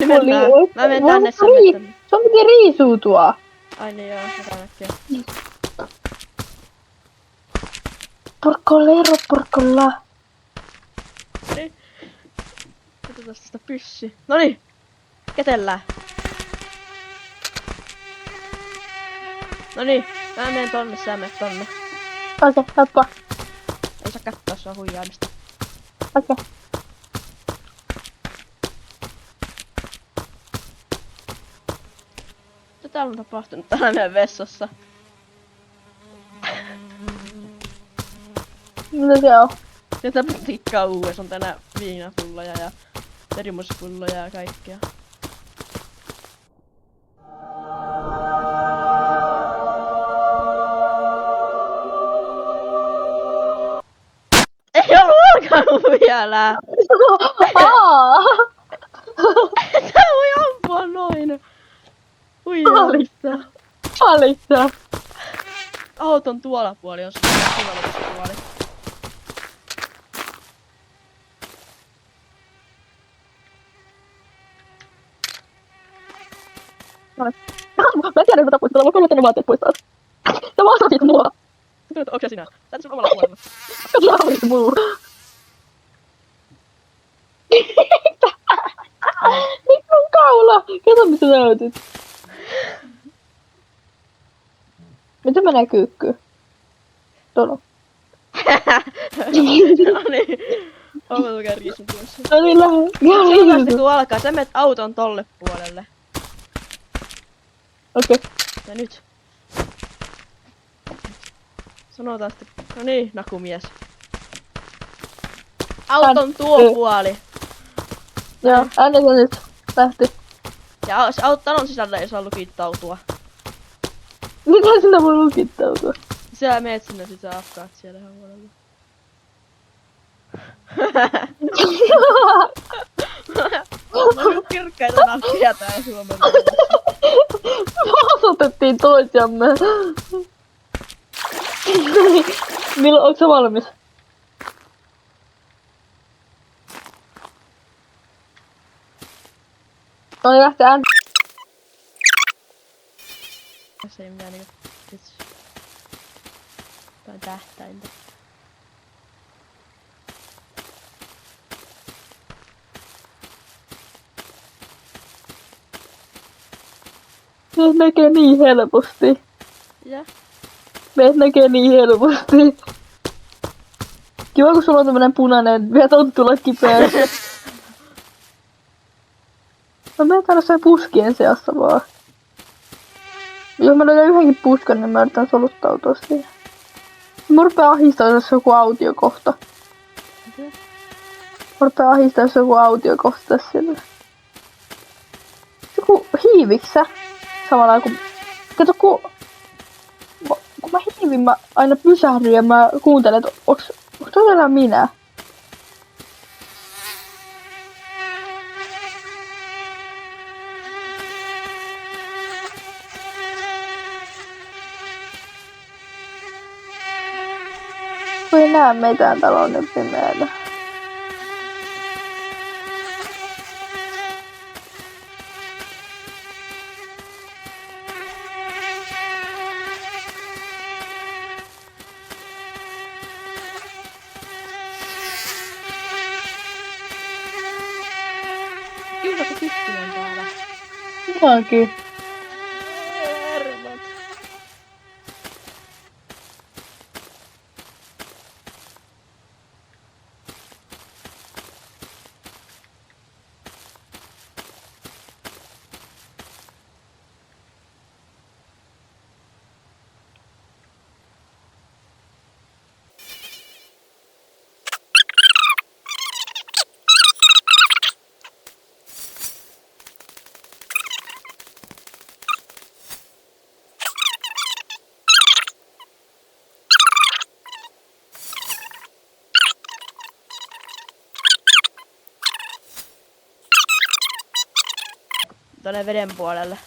mennään? Mä menen tänne sen mettän. Sun piti riisuutua. Ai niin joo, mitä näkee. Porkolla. Niin. Otetaan tästä pyssy. Noniin! Ketellään. Noniin, mä menen tonne, sä menet tonne. Okei, helppoa. Ei saa katsoa, se on huijaamista. Okei. Mitä täällä on tapahtunut täällä meidän vessassa? Mitä se on? Tätä tikkaa uudessa on tänään viinapulloja ja termospulloja ja kaikkea. Ei ollut alkanut vielä! Tää voi ampua noin! Huijaamista. Valittaa. Auton tuolla puoli on se puoli. Mä tiedän, mitä puistaa. Mä kuulun tänne vaatteet puistaa. Sä vastasit mua. Onko se sinä? Tää sun omalla puolella. Sä laulit muu. Nyt mun kaula. Kato missä näytit. Miten menee kyykkyyn? Tuolla. Noniin. Onko tuo kärkissä tuossa? No niin, lähde. Vasta kun alkaa, sä menet auton tolle puolelle. Okei. Ja nyt. Sanotaan sitten, no niin, nakumies. Auton tuo puoli. Joo, äänetä nyt. Lähti. Ja se talon sisällä ei saa lukittautua. Mitä sinä voi lukittautua? Sä meet sinne sisään afkaat siellä ihan huolella. No nyt kirkkaita nakkeja tää Suomen luossa. Me osoitettiin toisiamme. Milloin, onko sä valmis? No niin, lähtee ään. Tässä ei mitään niinku... Tai tähtäintä. Meet näkee niin helposti. Ja? Meet näkee niin helposti. Kiva kun sulla on tämmönen punainen vielä tonttulakki päässä. Mä menen täällä jossain puskien seassa vaan. Jos mä löydän yhdenkin puskan, niin mä yritän soluttautua siihen. Mä rupeen ahistaa, jos joku autiokohta. Mä rupeen ahistaa, jos joku autiokohta tässä sillä. Joku hiiviksä? Samalla kun... Kato kun mä hiivin, mä aina pysähdyn ja mä kuuntelen, että onks todella minä? Kun ei näe mitään talon nyt pimeällä. Kyllä kun pystynen täällä. Muakin. Herrat. Tuonne veden puolelle.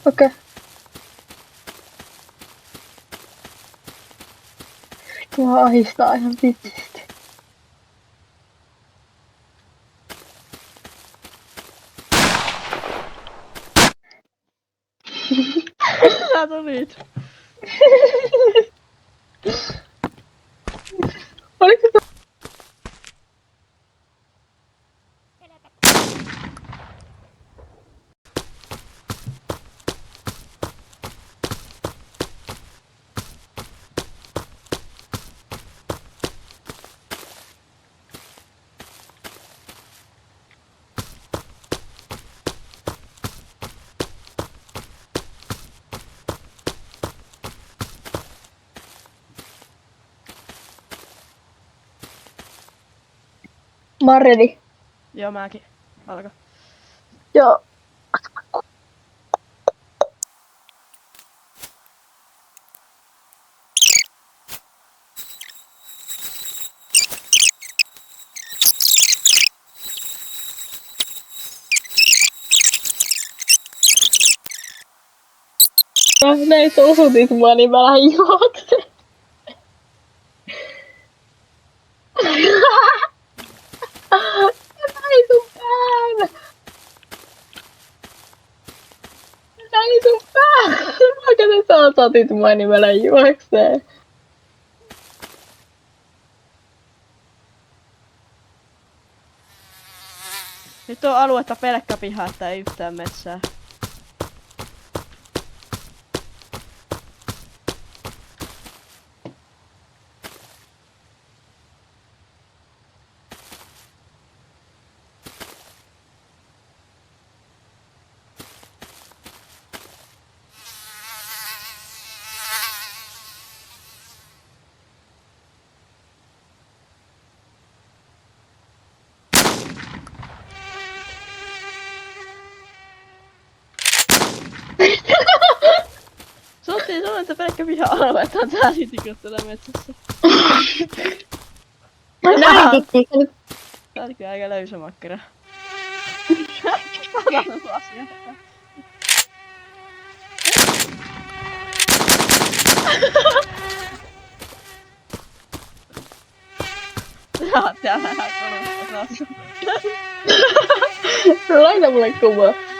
Okei. Mua ahistaa ihan vittisti. olit? Oliko se... Mä oon ready. Joo, mäkin. Alka. Joo. Näistä osutit mua, niin mä lähdin juokseen. Näin sun pään! Näin sun pään! Vaikka sä osutit mua, niin mä lähdin juokseen. Nyt on aluetta pelkkä piha, että ei yhtään metsää. Sanottiin sanoa, että pelkkä piha-aluetta on tää sitikot metsässä. Näytettiin se nyt. Tää on kyllä aika löysä makkara. Otan sun asiaa. Sä oot täällä ihan kolmessa. Laita mulle kuvaa.